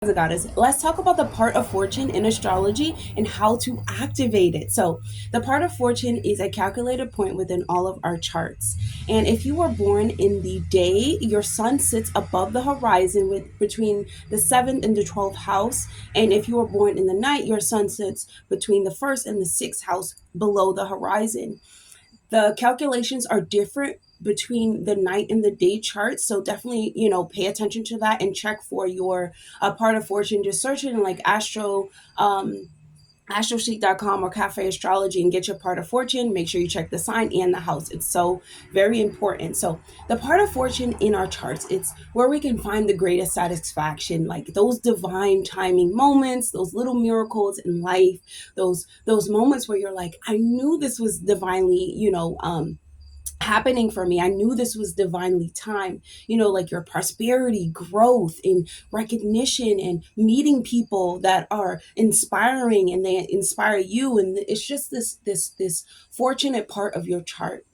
Goddess, let's talk about the part of fortune in astrology and how to activate it. So, the part of fortune is a calculated point within all of our charts. And if you were born in the day, your sun sits above the horizon with between the 7th and the 12th house. And if you were born in the night, your sun sits between the 1st and the 6th house below the horizon. The calculations are different between the night and the day charts, so definitely pay attention to that and check for your part of fortune. Just search it in like astroseek.com or cafe astrology and get your part of fortune. Make sure you check the sign and the house. It's so very important. So the part of fortune in our charts, it's where we can find the greatest satisfaction, like those divine timing moments, those little miracles in life, those moments where you're like, I knew this was divinely happening for me. I knew this was divinely time, like your prosperity, growth, and recognition, and meeting people that are inspiring and they inspire you. And it's just this fortunate part of your chart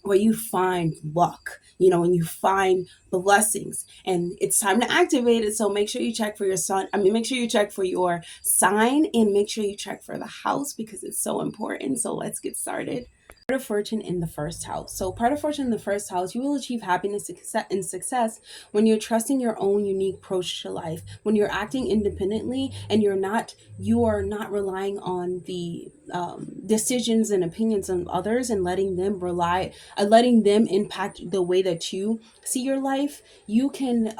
where you find luck, and you find blessings, and it's time to activate it. So make sure you check for your sun. Make sure you check for your sign, and make sure you check for the house because it's so important. So let's get started. Part of fortune in the first house. So, part of fortune in the first house, you will achieve happiness and success when you're trusting your own unique approach to life, when you're acting independently, and you are not relying on the decisions and opinions of others and letting them impact the way that you see your life. You can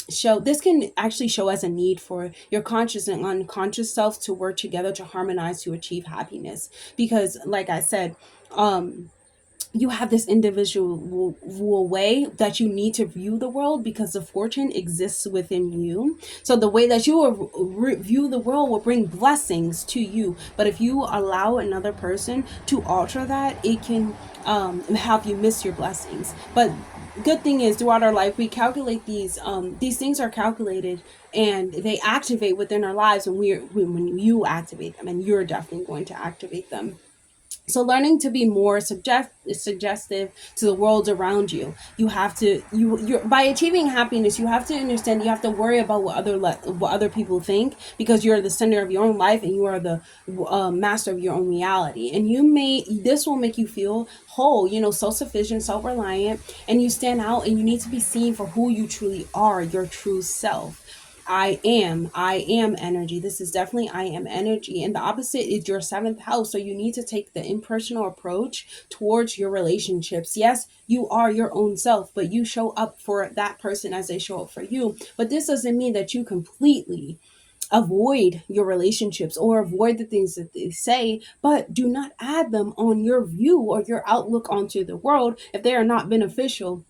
show this can actually show as a need for your conscious and unconscious self to work together to harmonize to achieve happiness, because like I said, um you have this individual way that you need to view the world because the fortune exists within you. So the way that you view the world will bring blessings to you. But if you allow another person to alter that, it can have you miss your blessings. But good thing is, throughout our life, we calculate these things are calculated and they activate within our lives when you activate them, and you're definitely going to activate them. So learning to be more suggestive to the world around you. You have to you by achieving happiness, you have to understand you have to worry about what other people think, because you're the center of your own life and you are the master of your own reality. And this will make you feel whole, self-sufficient, self-reliant, and you stand out, and you need to be seen for who you truly are, your true self. I am energy. This is definitely I am energy. And the opposite is your seventh house. So you need to take the impersonal approach towards your relationships. Yes, you are your own self, but you show up for that person as they show up for you. But this doesn't mean that you completely avoid your relationships or avoid the things that they say, but do not add them on your view or your outlook onto the world if they are not beneficial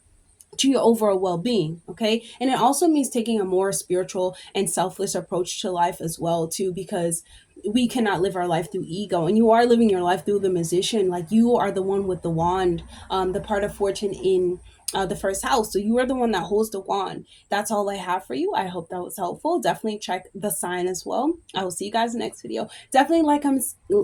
to your overall well-being. Okay, and it also means taking a more spiritual and selfless approach to life as well too, because we cannot live our life through ego, and you are living your life through the musician. Like, you are the one with the wand, the part of fortune in the first house. So you are the one that holds the wand. That's all I have for you. I hope that was helpful. Definitely check the sign as well. I will see you guys in the next video. Definitely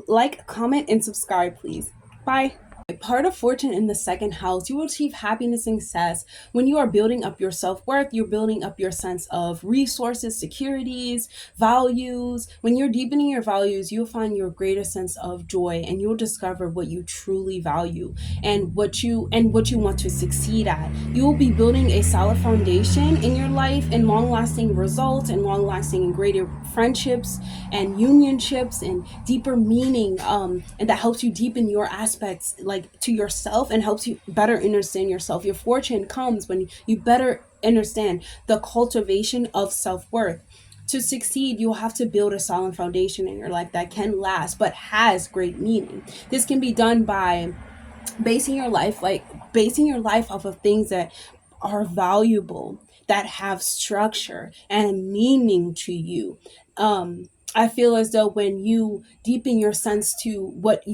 like, comment, and subscribe, please. Bye. Part of fortune in the second house, you will achieve happiness and success when you are building up your self-worth. You're building up your sense of resources, securities, values. When you're deepening your values, you'll find your greatest sense of joy, and you'll discover what you truly value and what you want to succeed at. You will be building a solid foundation in your life, and long-lasting results, and long-lasting and greater friendships and unionships and deeper meaning, and that helps you deepen your aspects, like, to yourself, and helps you better understand yourself. Your fortune comes when you better understand the cultivation of self-worth. To succeed, you'll have to build a solid foundation in your life that can last but has great meaning. This can be done by basing your life off of things that are valuable, that have structure and meaning to you. I feel as though when you deepen your sense to what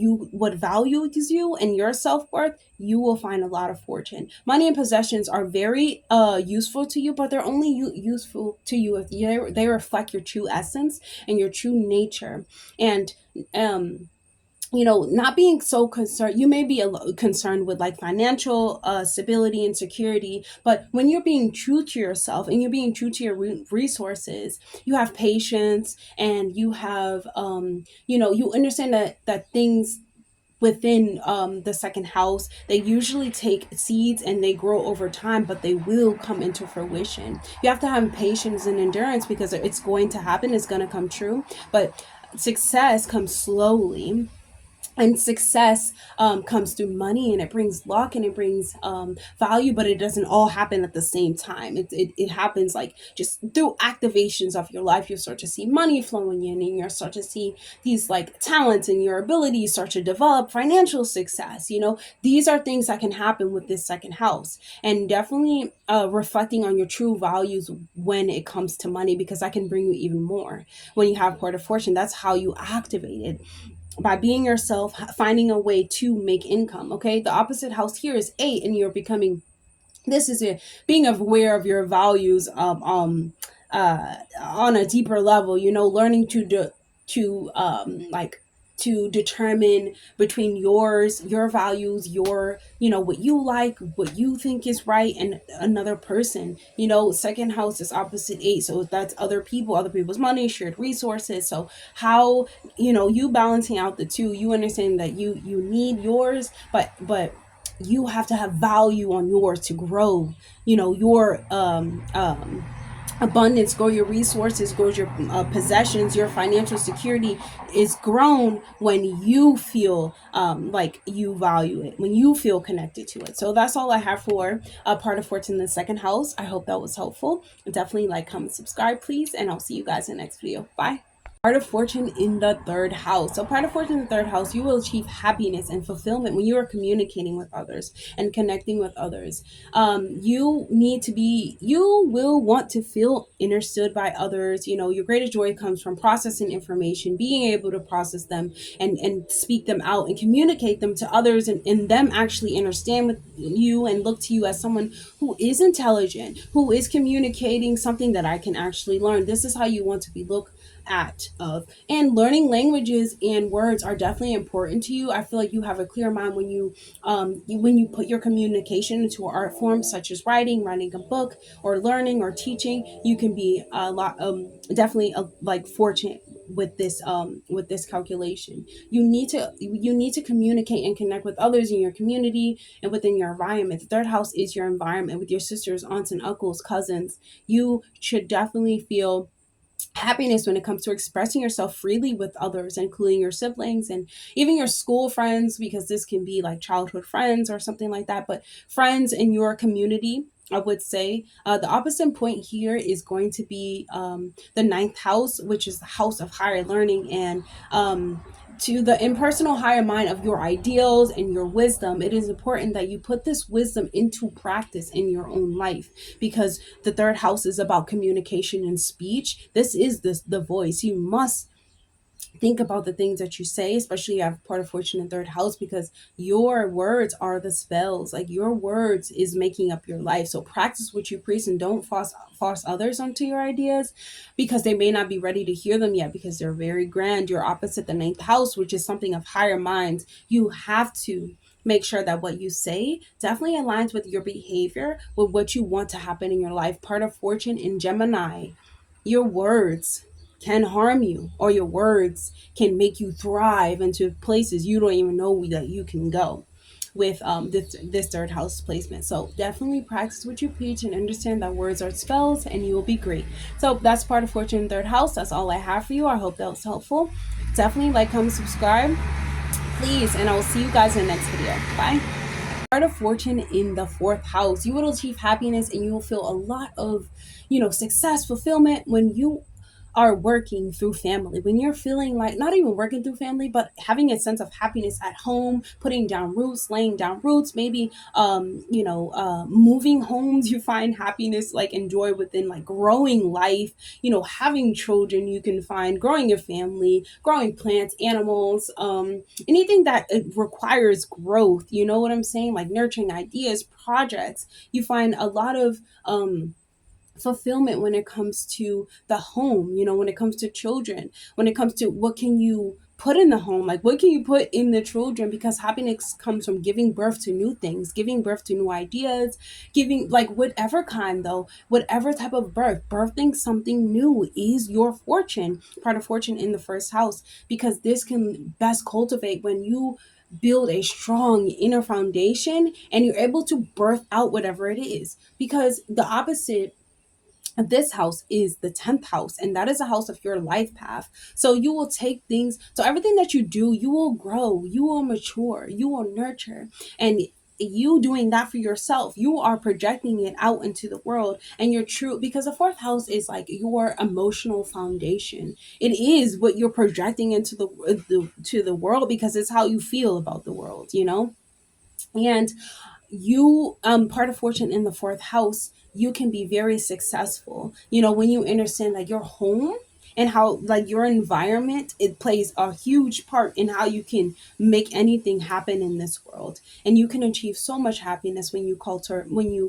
values you and your self-worth, you will find a lot of fortune. Money and possessions are very useful to you, but they're only useful to you if they reflect your true essence and your true nature. And not being so concerned. You may be concerned with like financial stability and security, but when you're being true to yourself and you're being true to your resources, you have patience, and you have you understand that things within the second house, they usually take seeds and they grow over time, but they will come into fruition. You have to have patience and endurance because it's going to happen, it's going to come true. But success comes slowly, and success comes through money, and it brings luck, and it brings value, but it doesn't all happen at the same time. It happens like just through activations of your life. You start to see money flowing in, and you start to see these like talents and your abilities start to develop financial success. These are things that can happen with this second house, and definitely reflecting on your true values when it comes to money, because that can bring you even more. When you have part of fortune, that's how you activate it, by being yourself, finding a way to make income. Okay, the opposite house here is 8, and you're becoming, this is it, being aware of your values, on a deeper level, learning like to determine between your values, what you like, what you think is right, and another person. Second house is opposite 8, so that's other people's money, shared resources. So how, you balancing out the two, you understand that you need yours, but you have to have value on yours to grow. Your abundance, grow your resources, grow your possessions, your financial security is grown when you feel like you value it, when you feel connected to it. So that's all I have for a part of fortune in the second house. I hope that was helpful. Definitely like, comment, subscribe, please, and I'll see you guys in the next video. Bye. Part of fortune in the third house. So, part of fortune in the third house, you will achieve happiness and fulfillment when you are communicating with others and connecting with others. You will want to feel understood by others. Your greatest joy comes from processing information, being able to process them and speak them out and communicate them to others, and them actually understand with you and look to you as someone who is intelligent, who is communicating something that I can actually learn. This is how you want to be looked at of. And learning languages and words are definitely important to you. I feel like you have a clear mind when you put your communication into an art form such as writing a book, or learning or teaching. You can be a lot definitely like fortunate with this calculation. You need to communicate and connect with others in your community and within your environment. The third house is your environment with your sisters, aunts and uncles, cousins. You should definitely feel happiness when it comes to expressing yourself freely with others, including your siblings and even your school friends, because this can be like childhood friends or something like that, but friends in your community. I would say the opposite point here is going to be the ninth house, which is the house of higher learning, and to the impersonal higher mind of your ideals and your wisdom. It is important that you put this wisdom into practice in your own life, because the third house is about communication and speech. This is the voice. You must think about the things that you say, especially you have part of fortune in third house, because your words are the spells. Like, your words is making up your life. So practice what you preach, and don't force others onto your ideas, because they may not be ready to hear them yet, because they're very grand. You're opposite the ninth house, which is something of higher minds. You have to make sure that what you say definitely aligns with your behavior, with what you want to happen in your life. Part of fortune in Gemini, your words can harm you, or your words can make you thrive into places you don't even know that you can go with this third house placement. So definitely practice what you preach, and understand that words are spells, and you will be great. So that's part of fortune in third house. That's all I have for you. I hope that was helpful. Definitely like, comment, subscribe, please, and I will see you guys in the next video. Bye. Part of fortune in the fourth house, you will achieve happiness, and you will feel a lot of success, fulfillment when you are working through family, when you're feeling like not even working through family, but having a sense of happiness at home, putting down roots, laying down roots, maybe moving homes. You find happiness, like, and joy within, like, growing life, having children. You can find growing your family, growing plants, animals, anything that requires growth. You know what I'm saying? Like nurturing ideas, projects. You find a lot of fulfillment when it comes to the home, when it comes to children, when it comes to what can you put in the home, like what can you put in the children, because happiness comes from giving birth to new things, giving birth to new ideas, giving, like, whatever kind, though, whatever type of birthing something new is your fortune, part of fortune in the first house, because this can best cultivate when you build a strong inner foundation and you're able to birth out whatever it is, because the opposite, this house is the 10th house, and that is a house of your life path. So you will take things, so everything that you do, you will grow, you will mature, you will nurture, and you doing that for yourself, you are projecting it out into the world, and you're true, because the fourth house is like your emotional foundation. It is what you're projecting into to the world, because it's how you feel about the world, and you, part of fortune in the fourth house, you can be very successful, when you understand that your home and how, like, your environment, it plays a huge part in how you can make anything happen in this world, and you can achieve so much happiness when you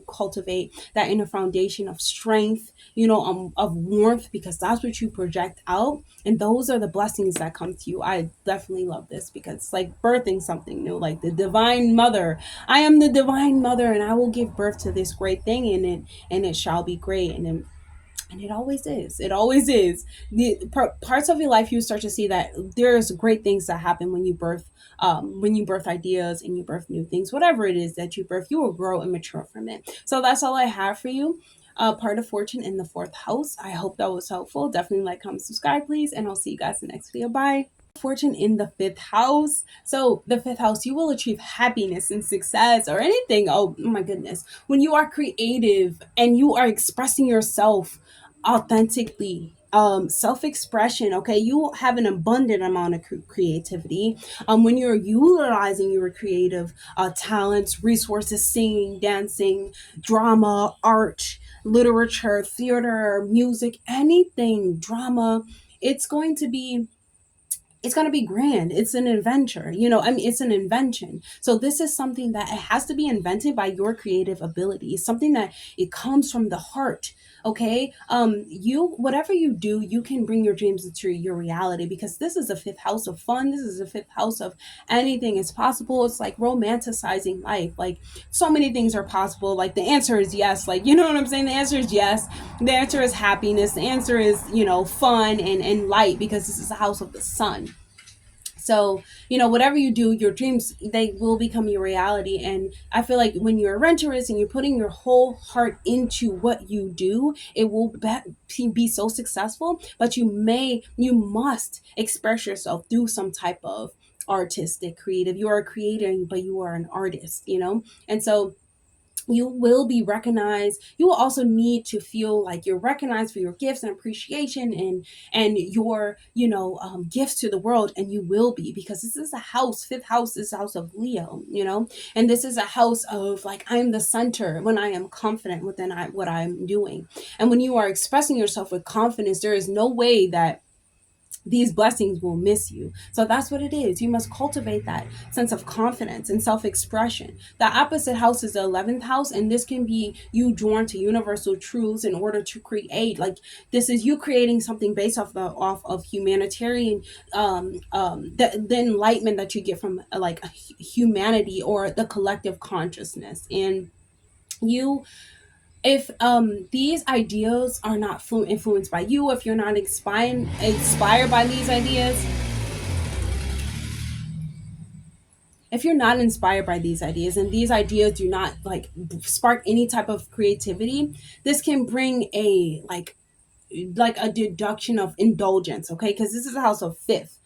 cultivate that inner foundation of strength, of warmth, because that's what you project out, and those are the blessings that come to you. I definitely love this, because it's like birthing something new, like the divine mother. I am the divine mother, and I will give birth to this great thing in it, and it shall be great. And it always is. It always is. The parts of your life, you start to see that there's great things that happen when you birth ideas and you birth new things. Whatever it is that you birth, you will grow and mature from it. So that's all I have for you. Part of fortune in the fourth house. I hope that was helpful. Definitely like, comment, subscribe, please, and I'll see you guys in the next video. Bye. Fortune in the fifth house. So the fifth house, you will achieve happiness and success, or anything. Oh my goodness. When you are creative and you are expressing yourself authentically, self-expression, okay, you have an abundant amount of creativity, when you're utilizing your creative talents, resources, singing, dancing, drama, art, literature, theater, music, anything, drama, it's going to be grand. It's an adventure, it's an invention. So this is something that it has to be invented by your creative ability. It's something that it comes from the heart. Okay. You, whatever you do, you can bring your dreams into your reality, because this is a fifth house of fun. This is a fifth house of anything is possible. It's like romanticizing life. Like, so many things are possible. Like, the answer is yes. Like, you know what I'm saying? The answer is yes. The answer is happiness. The answer is, fun and light, because this is the house of the sun. So, whatever you do, your dreams, they will become your reality. And I feel like when you're a renterist and you're putting your whole heart into what you do, it will be so successful. But you must express yourself through some type of artistic, creative. You are a creator, but you are an artist, And so you will be recognized. You will also need to feel like you're recognized for your gifts and appreciation, and your gifts to the world. And you will be, because this is a house, fifth house is the house of Leo, and this is a house of, like, I'm the center when I am confident within what I'm doing. And when you are expressing yourself with confidence, there is no way that these blessings will miss you. So that's what it is. You must cultivate that sense of confidence and self-expression. The opposite house is the 11th house, and this can be you drawn to universal truths in order to create. Like, this is you creating something based off of humanitarian, the enlightenment that you get from, like, humanity, or the collective consciousness. And you, if these ideas are not influenced by you, if you're not inspired by these ideas, if you're not inspired by these ideas, and these ideas do not, like, spark any type of creativity, this can bring a a deduction of indulgence, okay, because this is a house of fifth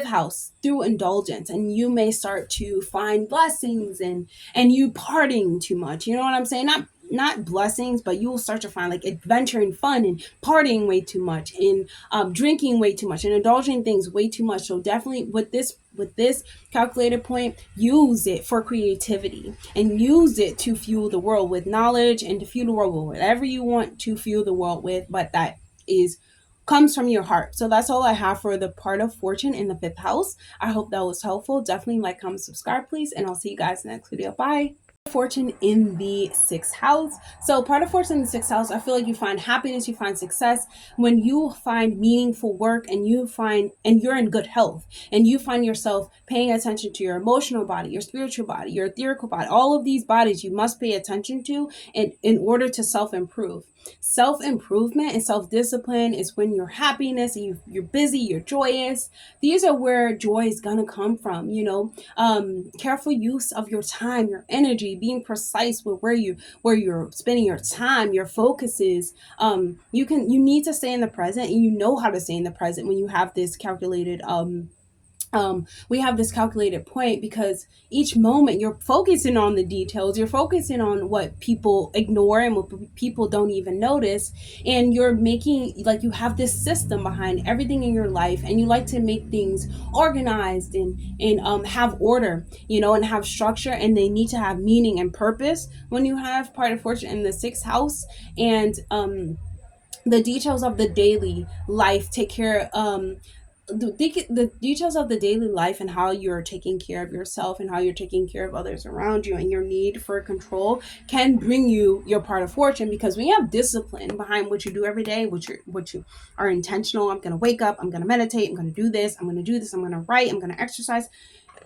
house through indulgence, and you may start to find blessings and you partying too much, you know what I'm saying? Not blessings, but you will start to find, like, adventure and fun and partying way too much, and drinking way too much, and indulging things way too much. So definitely with this calculated point, use it for creativity, and use it to fuel the world with knowledge, and to fuel the world with whatever you want to fuel the world with, but that is comes from your heart. So that's all I have for the part of fortune in the fifth house. I hope that was helpful. Definitely like, comment, subscribe, please, and I'll see you guys in the next video. Bye. Fortune in the sixth house. So part of fortune in the sixth house, I feel like you find happiness, you find success when you find meaningful work, and you're in good health, and you find yourself paying attention to your emotional body, your spiritual body, your etherical body. All of these bodies you must pay attention to in order to self-improve. Self-improvement and self-discipline is when you're happiness, you're busy, you're joyous. These are where joy is gonna come from, careful use of your time, your energy, being precise with where you're spending your time, your focuses. You need to stay in the present, and you know how to stay in the present when you have this calculated we have this calculated point, because each moment you're focusing on the details, you're focusing on what people ignore and what people don't even notice, and you're making, like, you have this system behind everything in your life, and you like to make things organized and have order, and have structure, and they need to have meaning and purpose. When you have part of fortune in the sixth house, and the details of the daily life take care the details of the daily life, and how you're taking care of yourself and how you're taking care of others around you, and your need for control can bring you your part of fortune. Because when you have discipline behind what you do every day, what you are intentional, I'm going to wake up, I'm going to meditate, I'm going to do this, I'm going to do this, I'm going to write, I'm going to exercise,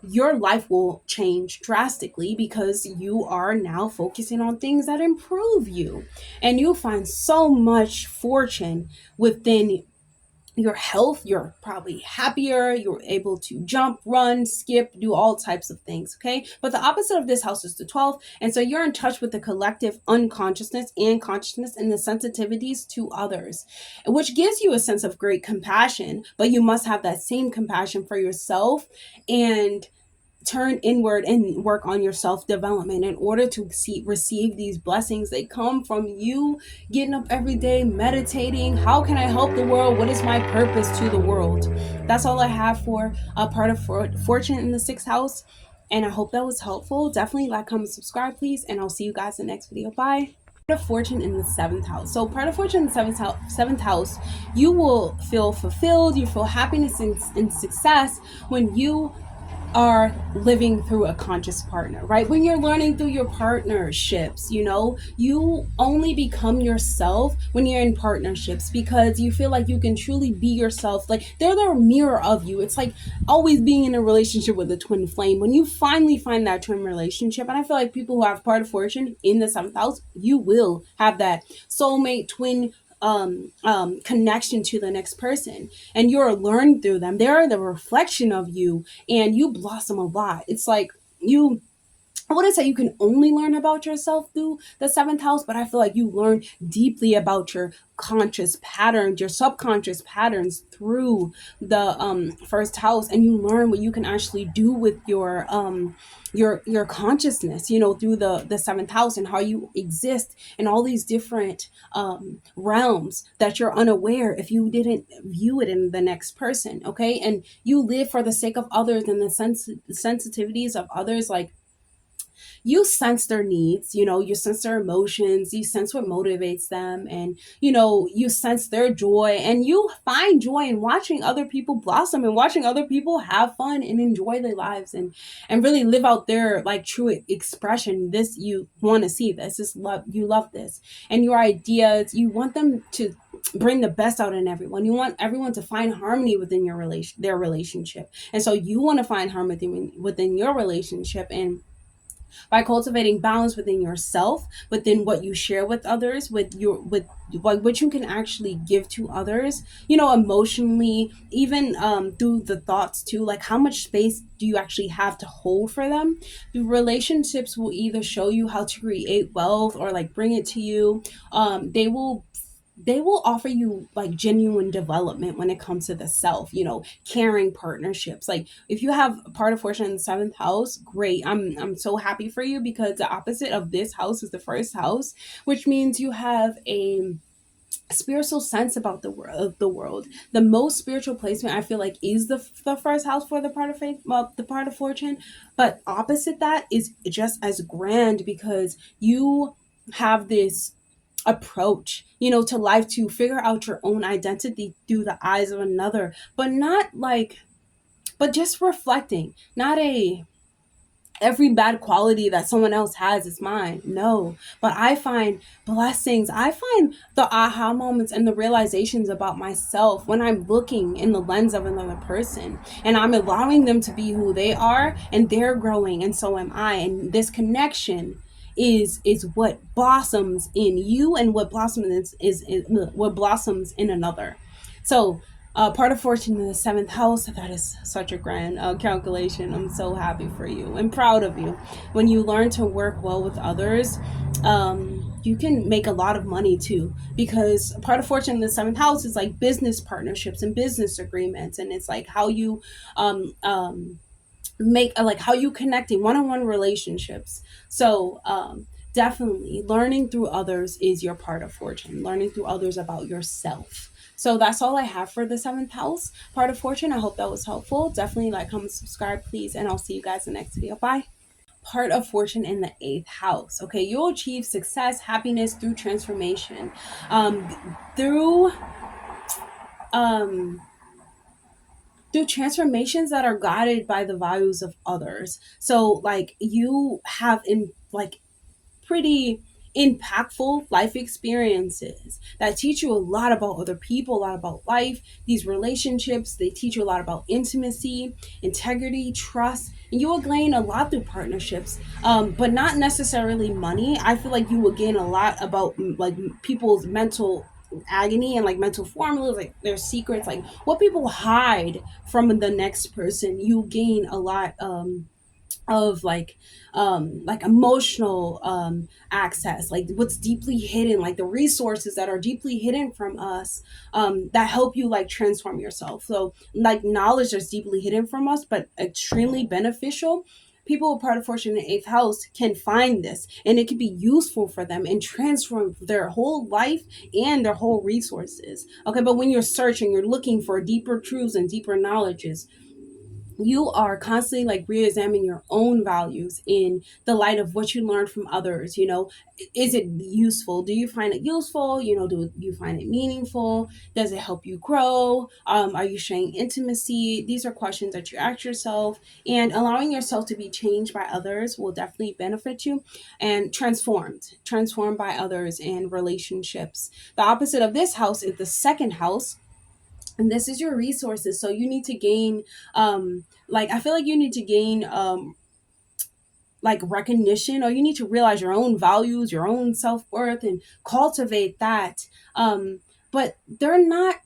your life will change drastically, because you are now focusing on things that improve you, and you'll find so much fortune within your health. You're probably happier, you're able to jump, run, skip, do all types of things. Okay, but the opposite of this house is the 12th, and so you're in touch with the collective unconsciousness and consciousness, and the sensitivities to others, which gives you a sense of great compassion. But you must have that same compassion for yourself, and turn inward and work on your self-development in order to receive these blessings. They come from you getting up every day, meditating. How can I help the world? What is my purpose to the world? That's all I have for a part of fortune in the sixth house, and I hope that was helpful. Definitely like, comment, subscribe, please, and I'll see you guys in the next video. Bye. Part of fortune in the seventh house. So part of fortune in the seventh house, you will feel fulfilled, you feel happiness and success when you are living through a conscious partner, right? When you're learning through your partnerships, you only become yourself when you're in partnerships, because you feel like you can truly be yourself. Like, they're the mirror of you. It's like always being in a relationship with a twin flame. When you finally find that twin relationship, and I feel like people who have part of fortune in the seventh house, you will have that soulmate twin connection to the next person, and you're learning through them. They're the reflection of you, and you blossom a lot. It's like I wouldn't say you can only learn about yourself through the seventh house, but I feel like you learn deeply about your conscious patterns, your subconscious patterns through the first house, and you learn what you can actually do with your consciousness, through the seventh house, and how you exist in all these different realms that you're unaware if you didn't view it in the next person. Okay, and you live for the sake of others, and the sensitivities of others. Like, you sense their needs, you sense their emotions, you sense what motivates them, and you sense their joy, and you find joy in watching other people blossom, and watching other people have fun and enjoy their lives, and really live out their, like, true expression. This, you want to see this is love, you love this, and your ideas, you want them to bring the best out in everyone. You want everyone to find harmony within their relationship, and so you want to find harmony within your relationship. And by cultivating balance within yourself, within what you share with others, with what you can actually give to others, emotionally, even through the thoughts too. Like, how much space do you actually have to hold for them? The relationships will either show you how to create wealth, or like bring it to you. They will offer you, like, genuine development when it comes to the self, caring partnerships. Like, if you have part of fortune in the seventh house, great. I'm so happy for you, because the opposite of this house is the first house, which means you have a spiritual sense about the world. The most spiritual placement, I feel like, is the first house for the part of faith, well, the part of fortune. But opposite that is just as grand, because you have this approach, to life, to figure out your own identity through the eyes of another, but just reflecting, not every bad quality that someone else has is mine. No, but I find blessings. I find the aha moments and the realizations about myself when I'm looking in the lens of another person and I'm allowing them to be who they are, and they're growing and so am I. And this connection is what blossoms in you, and what blossoms is what blossoms in another. So part of fortune in the seventh house, that is such a grand calculation. I'm so happy for you and proud of you. When you learn to work well with others, you can make a lot of money too, because part of fortune in the seventh house is like business partnerships and business agreements, and it's like how you make like how you connecting one-on-one relationships. So definitely learning through others is your part of fortune, learning through others about yourself. So that's all I have for the seventh house part of fortune. I hope that was helpful. Definitely like, comment, subscribe, please, and I'll see you guys in the next video. Bye. Part of fortune in the eighth house. Okay, you'll achieve success, happiness through transformation, through um through transformations that are guided by the values of others. So like you have in like pretty impactful life experiences that teach you a lot about other people, a lot about life. These relationships, they teach you a lot about intimacy, integrity, trust, and you will gain a lot through partnerships, but not necessarily money. I feel like you will gain a lot about like people's mental agony and like mental formulas, like their secrets, like what people hide from the next person. You gain a lot of like emotional access, like what's deeply hidden, like the resources that are deeply hidden from us, that help you like transform yourself. So like knowledge that's deeply hidden from us but extremely beneficial. People with part of fortune in the eighth house can find this, and it can be useful for them and transform their whole life and their whole resources. Okay, but when you're searching, you're looking for deeper truths and deeper knowledges, you are constantly like re-examining your own values in the light of what you learned from others. Is it useful? Do you find it useful? Do you find it meaningful? Does it help you grow? Are you sharing intimacy? These are questions that you ask yourself, and allowing yourself to be changed by others will definitely benefit you, and transformed by others and relationships. The opposite of this house is the second house, and this is your resources. So you need to gain like I feel like you need to gain like recognition, or you need to realize your own values, your own self-worth, and cultivate that. But they're not,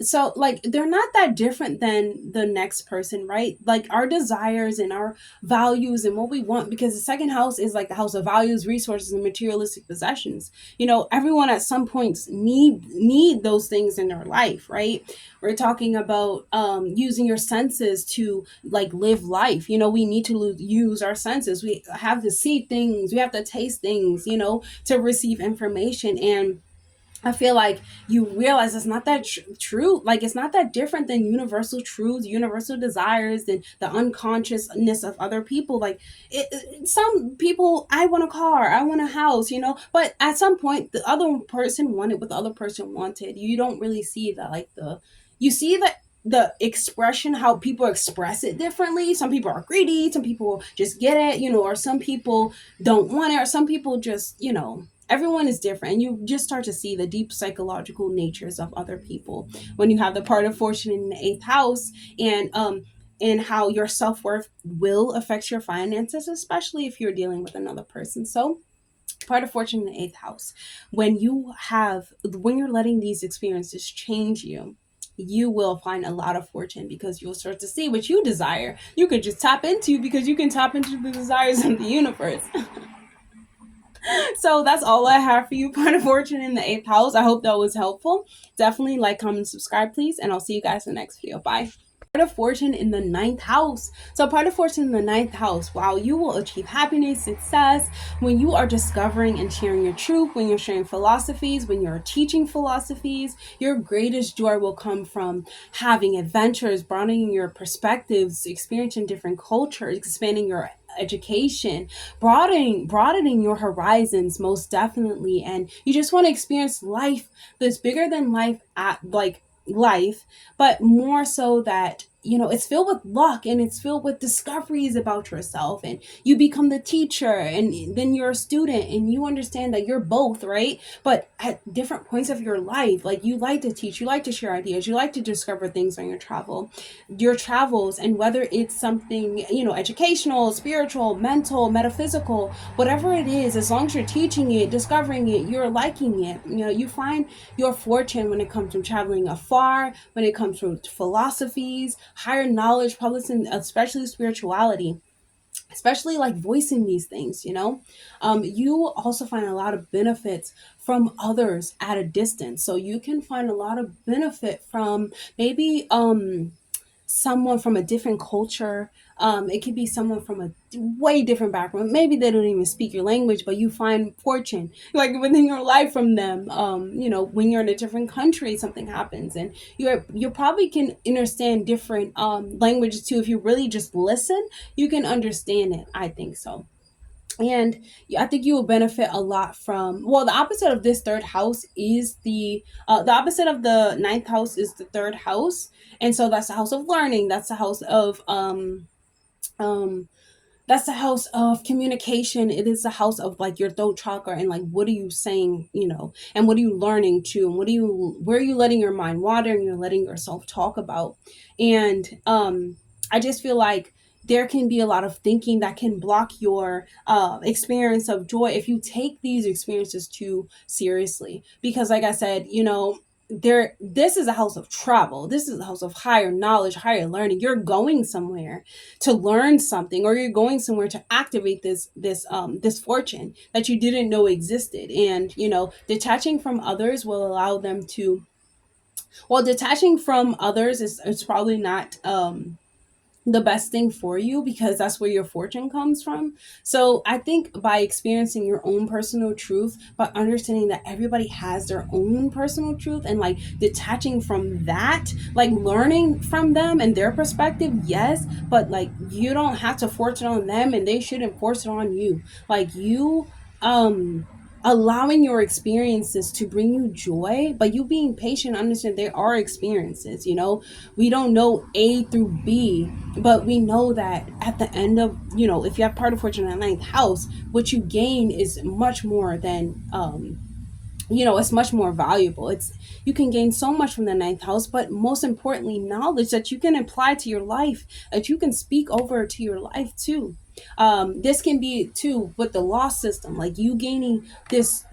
so like they're not that different than the next person, right? Like our desires and our values and what we want, because the second house is like the house of values, resources, and materialistic possessions. Everyone at some points need those things in their life, right? We're talking about using your senses to like live life. We need to use our senses. We have to see things, we have to taste things, to receive information. And I feel like you realize it's not that true. Like it's not that different than universal truths, universal desires, and the unconsciousness of other people. Like some people, I want a car, I want a house, but at some point the other person wanted what the other person wanted. You don't really see that, like you see that the expression, how people express it differently. Some people are greedy, some people just get it, or some people don't want it, or some people just, everyone is different, and you just start to see the deep psychological natures of other people when you have the part of fortune in the eighth house, and how your self-worth will affect your finances, especially if you're dealing with another person. So part of fortune in the eighth house, when you're letting these experiences change you, you will find a lot of fortune, because you'll start to see what you desire. You could just tap into, because you can tap into the desires of the universe. So that's all I have for you, part of fortune in the eighth house. I hope that was helpful. Definitely like, comment, subscribe, please, and I'll see you guys in the next video. Bye. Part of fortune in the ninth house. So part of fortune in the ninth house, wow, you will achieve happiness, success when you are discovering and sharing your truth, when you're sharing philosophies, when you're teaching philosophies. Your greatest joy will come from having adventures, broadening your perspectives, experiencing different cultures, expanding your education, broadening your horizons, most definitely. And you just want to experience life that's bigger than life, at like life, but more so that it's filled with luck, and it's filled with discoveries about yourself, and you become the teacher, and then you're a student, and you understand that you're both, right? But at different points of your life, like, you like to teach, you like to share ideas, you like to discover things on your travels, and whether it's something, educational, spiritual, mental, metaphysical, whatever it is, as long as you're teaching it, discovering it, you're liking it, you find your fortune when it comes to traveling afar, when it comes to philosophies, higher knowledge, publishing, especially spirituality, especially like voicing these things, you also find a lot of benefits from others at a distance. So you can find a lot of benefit from maybe someone from a different culture. It could be someone from a way different background. Maybe they don't even speak your language, but you find fortune like within your life from them. When you're in a different country, something happens, and you probably can understand different languages too. If you really just listen, you can understand it. I think so. And I think you will benefit a lot from, well, the opposite of this third house is the opposite of the ninth house is the third house. And so that's the house of learning. Um that's the house of communication. It is the house of like your throat chakra, and like, what are you saying, and what are you learning to, and where are you letting your mind wander, and you're letting yourself talk about. And I just feel like there can be a lot of thinking that can block your experience of joy if you take these experiences too seriously. Because like I said, this is a house of travel. This is a house of higher knowledge, higher learning. You're going somewhere to learn something, or you're going somewhere to activate this fortune that you didn't know existed. And detaching from others will allow them to, well, detaching from others is probably not the best thing for you, because that's where your fortune comes from. So I think by experiencing your own personal truth, by understanding that everybody has their own personal truth, and like detaching from that, like learning from them and their perspective, yes, but like you don't have to force it on them, and they shouldn't force it on you. Like, you allowing your experiences to bring you joy, but you being patient, understand they are experiences. We don't know A through B, but we know that at the end of, if you have part of fortune in the ninth house, what you gain is much more than it's much more valuable. It's You can gain so much from the ninth house, but most importantly, knowledge that you can apply to your life, that you can speak over to your life too. This can be too with the law system, like you gaining this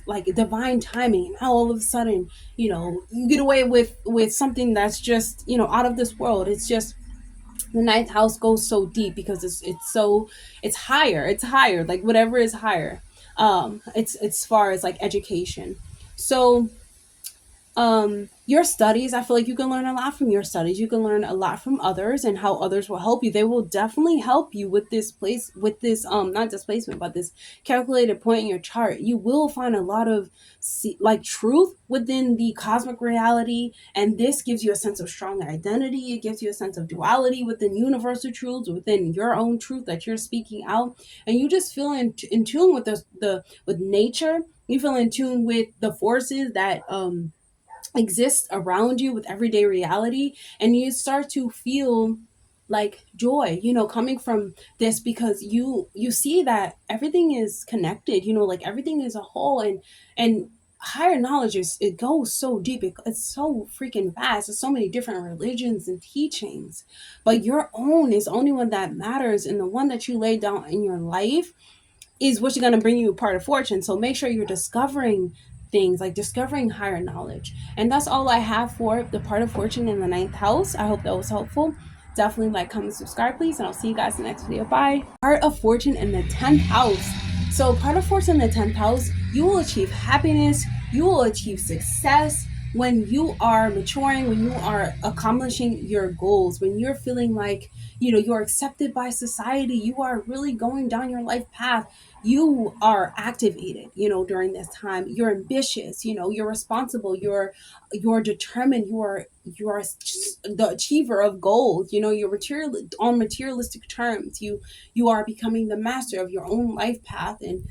like divine timing, and how all of a sudden, you get away with something that's just, out of this world. It's just, the ninth house goes so deep because it's higher, like whatever is higher. It's as far as like education. So your studies, I feel like you can learn a lot from your studies. You can learn a lot from others, and how others will help you. They will definitely help you with this place, with this not displacement, but this calculated point in your chart. You will find a lot of like truth within the cosmic reality, and this gives you a sense of strong identity. It gives you a sense of duality within universal truths, within your own truth that you're speaking out, and you just feel in tune with the with nature. You feel in tune with the forces that exist around you, with everyday reality, and you start to feel like joy, coming from this, because you see that everything is connected, like everything is a whole. And higher knowledge it goes so deep. It's so freaking vast. There's so many different religions and teachings, but your own is the only one that matters, and the one that you lay down in your life is what's going to bring you a part of fortune. So make sure you're discovering things, like discovering higher knowledge. And that's all I have for the part of fortune in the ninth house. I hope that was helpful. Definitely like, comment, subscribe, please, and I'll see you guys in the next video. Bye. Part of fortune in the 10th house. So part of fortune in the 10th house, you will achieve happiness, you will achieve success when you are maturing, when you are accomplishing your goals, when you're feeling like, you're accepted by society, you are really going down your life path. You are activated, during this time. You're ambitious, you're responsible, you're determined, you're the achiever of goals, you're on materialistic terms. You are becoming the master of your own life path, and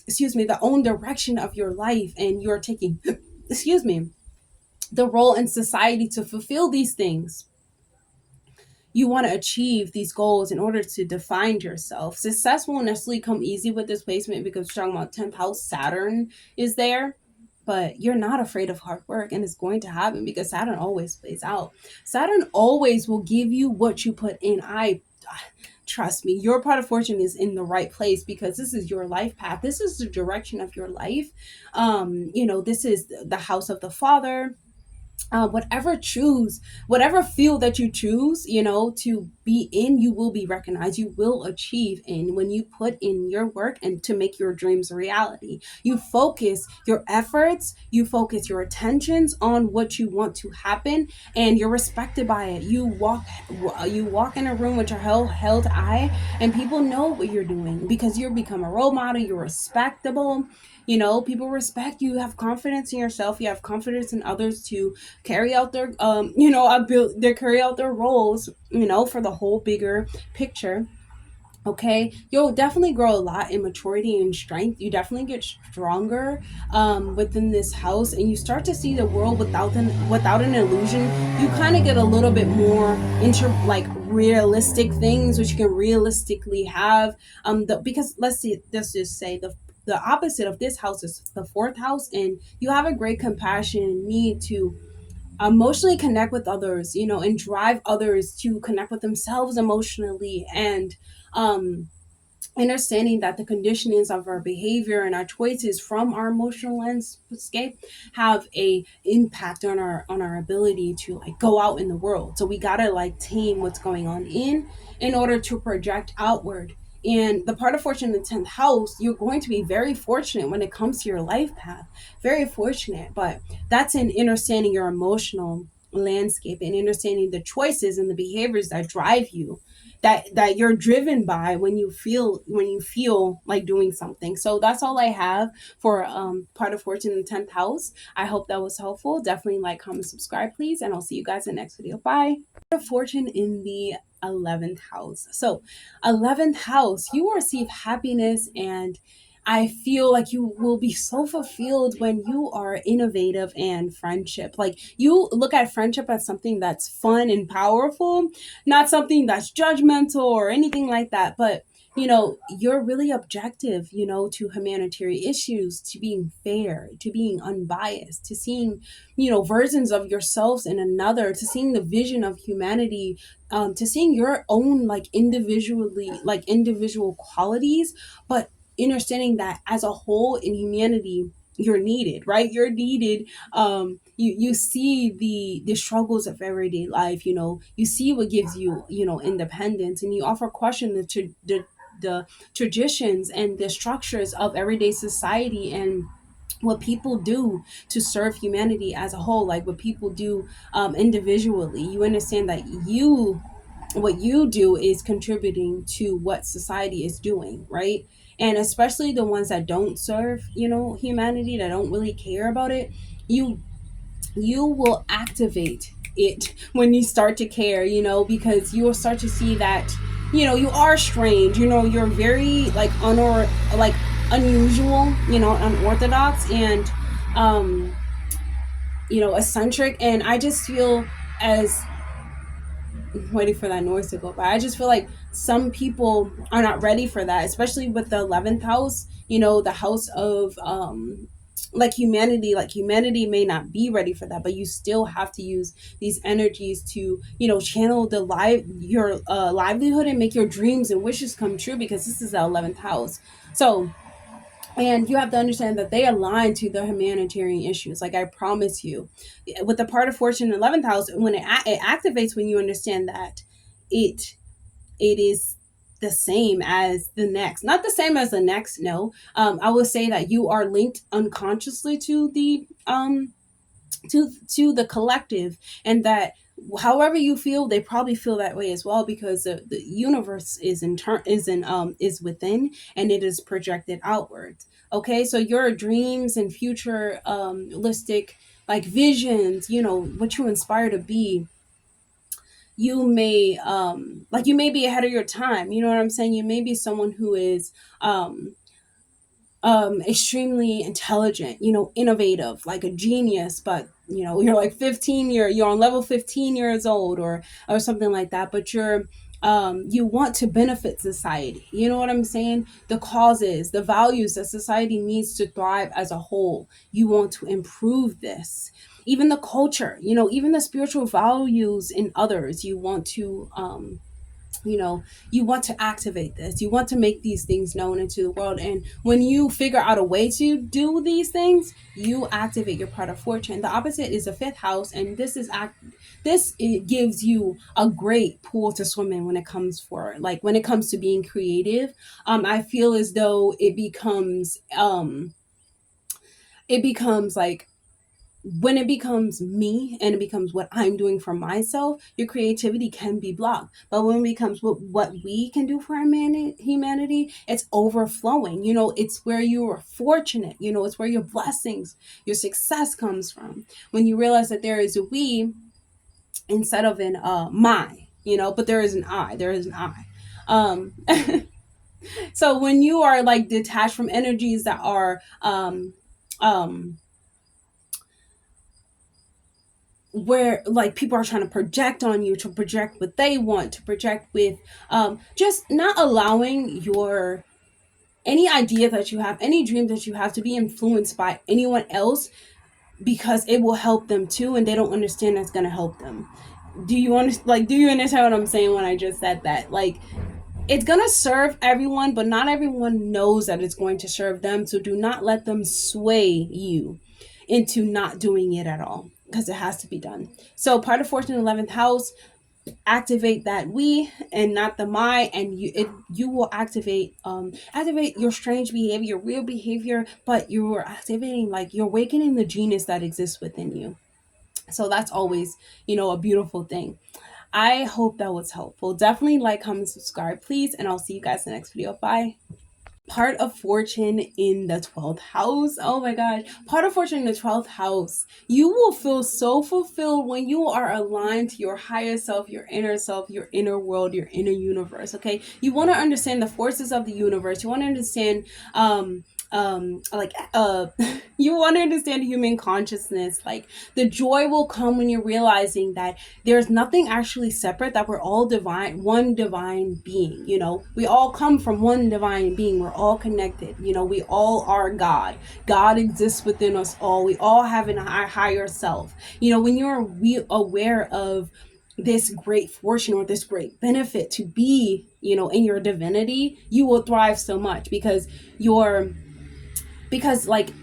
the own direction of your life, and you're taking the role in society to fulfill these things. you want to achieve these goals in order to define yourself. Success won't necessarily come easy with this placement because we're talking about 10th house, Saturn is there. But you're not afraid of hard work, and it's going to happen because Saturn always plays out. Saturn always will give you what you put in. I trust me, your part of fortune is in the right place because this is your life path. This is the direction of your life. This is the house of the father. Whatever field that you choose, to be in, you will be recognized, you will achieve in when you put in your work and to make your dreams a reality. You focus your efforts, you focus your attentions on what you want to happen, and you're respected by it. You walk in a room with your held eye, and people know what you're doing because you're become a role model, you're respectable. People respect you, have confidence in yourself, you have confidence in others to carry out their carry out their roles, for the whole bigger picture. Okay, you'll definitely grow a lot in maturity and strength. You definitely get stronger within this house, and you start to see the world without an illusion. You kind of get a little bit more into like realistic things, which you can realistically have. Because let's just say the opposite of this house is the fourth house, and you have a great compassion and need to emotionally connect with others, and drive others to connect with themselves emotionally, and um understanding that the conditionings of our behavior and our choices from our emotional landscape have a impact on our ability to like go out in the world. So we gotta like tame what's going on in order to project outward. And the part of fortune in the 10th house, you're going to be very fortunate when it comes to your life path, very fortunate. But that's in understanding your emotional landscape and understanding the choices and the behaviors that drive you, that you're driven by when you feel like doing something. So that's all I have for part of fortune in the 10th house. I hope that was helpful. Definitely like, comment, subscribe, please, and I'll see you guys in the next video. Bye. Part of fortune in the 11th house. So 11th house, you will receive happiness, and I feel like you will be so fulfilled when you are innovative and friendship. Like you look at friendship as something that's fun and powerful, not something that's judgmental or anything like that. But you're really objective, to humanitarian issues, to being fair, to being unbiased, to seeing, versions of yourselves in another, to seeing the vision of humanity, to seeing your own individual qualities, but understanding that as a whole in humanity you're needed, right? You're needed. You see the struggles of everyday life. You see what gives you, independence, and you offer question the traditions and the structures of everyday society, and what people do to serve humanity as a whole, like what people do individually. You understand that what you do is contributing to what society is doing, right? And especially the ones that don't serve, humanity, that don't really care about it, you you will activate it when you start to care, because you will start to see that, you are strange, you're very like like unusual, unorthodox, and eccentric. And I just feel, as waiting for that noise to go by, I just feel like some people are not ready for that, especially with the 11th house, the house of like humanity may not be ready for that, but you still have to use these energies to, channel your livelihood and make your dreams and wishes come true, because this is the 11th house. So, and you have to understand that they align to the humanitarian issues. Like I promise you, with the part of fortune in 11th house, when it activates, when you understand that it it is the same as the next, not the same as the next, no. I will say that you are linked unconsciously to the collective, and that however you feel, they probably feel that way as well, because the universe is within, and it is projected outward. Okay, so your dreams and future listic like visions, what you inspire to be, you may be ahead of your time. You know what I'm saying? You may be someone who is extremely intelligent, innovative, like a genius, but you're like 15, you're on level 15 years old, or something like that, but you want to benefit society. You know what I'm saying? The causes, the values that society needs to thrive as a whole. You want to improve this. Even the culture, even the spiritual values in others, you know you want to activate this, you want to make these things known into the world. And when you figure out a way to do these things, you activate your part of fortune. The opposite is the fifth house, and this it gives you a great pool to swim in when it comes to being creative. I feel as though it becomes like, when it becomes me and it becomes what I'm doing for myself, your creativity can be blocked. But when it becomes what we can do for humanity, it's overflowing. It's where you are fortunate. It's where your blessings, your success comes from. When you realize that there is a we instead of an my, but there is an I. There is an I. Um, so when you are like detached from energies that are um where like people are trying to project on you, to project what they want to project with, just not allowing your any idea that you have, any dream that you have, to be influenced by anyone else, because it will help them too, and they don't understand that's going to help them. Do you understand what I'm saying when I just said that? Like, it's going to serve everyone, but not everyone knows that it's going to serve them. So do not let them sway you into not doing it at all, because it has to be done. So part of fortune 11th house, activate that we and not the my, and you will activate your strange behavior, your real behavior, but you're activating, like, you're awakening the genius that exists within you. So that's always, a beautiful thing. I hope that was helpful. Definitely like, comment, subscribe, please, and I'll see you guys in the next video. Bye. Part of fortune in the 12th house. Oh my god. Part of fortune in the 12th house. You will feel so fulfilled when you are aligned to your higher self, your inner world, your inner universe. Okay. You want to understand the forces of the universe. You want to understand like you want to understand human consciousness. Like, the joy will come when you're realizing that there's nothing actually separate, that we're all divine, one divine being. We all come from one divine being. We're all connected. We all are God exists within us all. We all have a higher self. When you're aware of this great fortune or this great benefit to be, in your divinity, you will thrive so much, because like,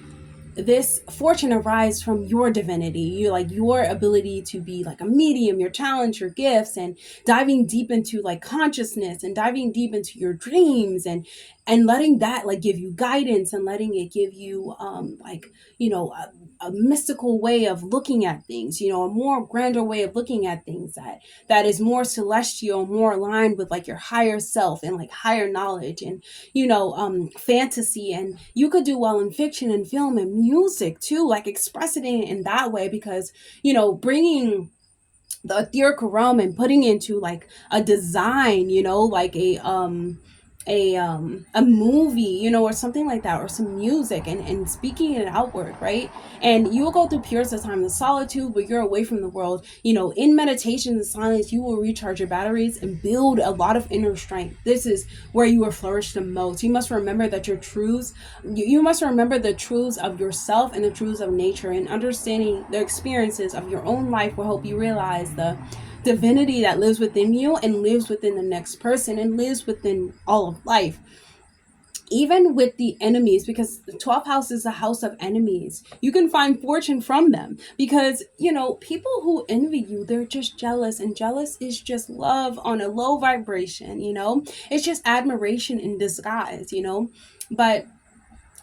this fortune arises from your divinity, your ability to be like a medium, your talents, your gifts, and diving deep into like consciousness, and diving deep into your dreams, and letting that like give you guidance, and letting it give you like, a mystical way of looking at things, a more grander way of looking at things, that is more celestial, more aligned with like your higher self, and like higher knowledge, and fantasy. And you could do well in fiction and film and music too, like expressing it in that way, because bringing the etherical realm and putting into like a design, like a movie, or something like that, or some music, and speaking it outward, right? And you will go through periods of time in solitude where you're away from the world. In meditation and silence, you will recharge your batteries and build a lot of inner strength. This is where you will flourish the most. You must remember that you must remember the truths of yourself and the truths of nature, and understanding the experiences of your own life will help you realize the divinity that lives within you, and lives within the next person, and lives within all of life, even with the enemies, because the 12th house is a house of enemies. You can find fortune from them, because people who envy you, they're just jealous, and jealous is just love on a low vibration. It's just admiration in disguise. But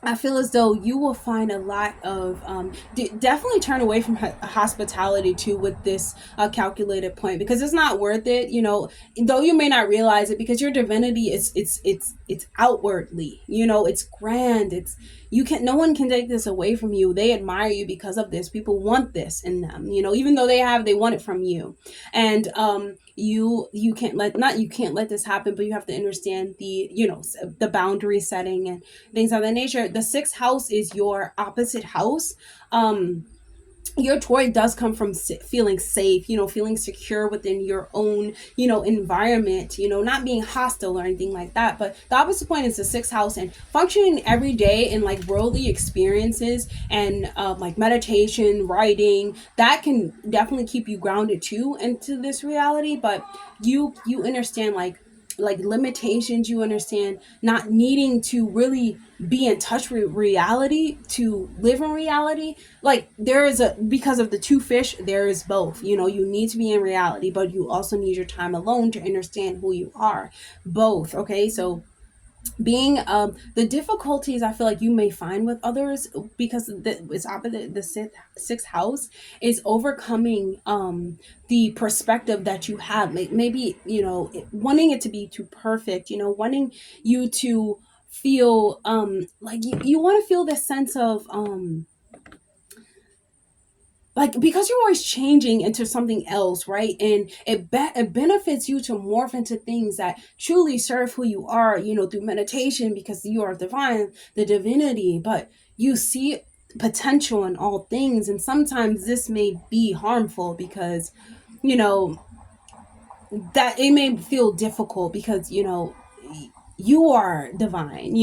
I feel as though you will find a lot of definitely turn away from hospitality too with this calculated point, because it's not worth it. Though you may not realize it, because your divinity is it's outwardly. It's grand. It's you can No one can take this away from you. They admire you because of this. People want this in them. Even though they want it from you, and you can't let not you can't let this happen. But you have to understand the boundary setting and things of that nature. the sixth house is your opposite house. Your joy does come from feeling safe, feeling secure within your own, environment, not being hostile or anything like that. But the opposite point is the sixth house, and functioning every day in like worldly experiences and like meditation, writing, that can definitely keep you grounded too into this reality. But you understand like limitations, you understand not needing to really be in touch with reality to live in reality. Like there is a, because of the two fish, there is both. You need to be in reality, but you also need your time alone to understand who you are. Both. Okay, so being the difficulties I feel like you may find with others, because it's opposite the sixth house, is overcoming the perspective that you have. Maybe wanting it to be too perfect, wanting you to feel like you want to feel this sense of like, because you're always changing into something else, right? And it benefits you to morph into things that truly serve who you are, through meditation, because you are divine, the divinity. But you see potential in all things, and sometimes this may be harmful because you know that it may feel difficult because you are divine,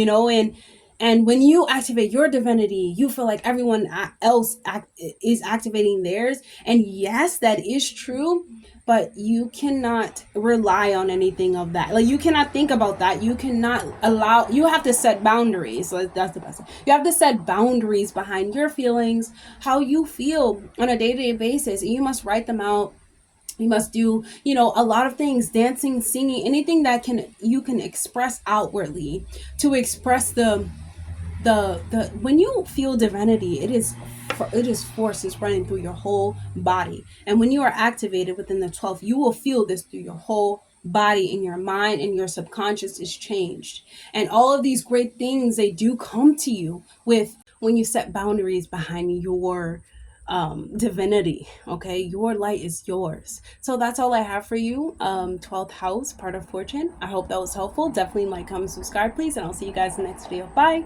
and when you activate your divinity, you feel like everyone else is activating theirs. And yes, that is true, but you cannot rely on anything of that. Like, you cannot think about that. You cannot allow, you have to set boundaries. So that's the best. You have to set boundaries behind your feelings, how you feel on a day-to-day basis. And you must write them out. You must do a lot of things: dancing, singing, anything that you can express outwardly, to express the when you feel divinity, it is forces running through your whole body. And when you are activated within the 12th, you will feel this through your whole body, and your mind and your subconscious is changed. And all of these great things, they do come to you with when you set boundaries behind your divinity. Okay, your light is yours. So that's all I have for you. 12th house, part of fortune. I hope that was helpful. Definitely like, comment, subscribe, please, and I'll see you guys in the next video. Bye.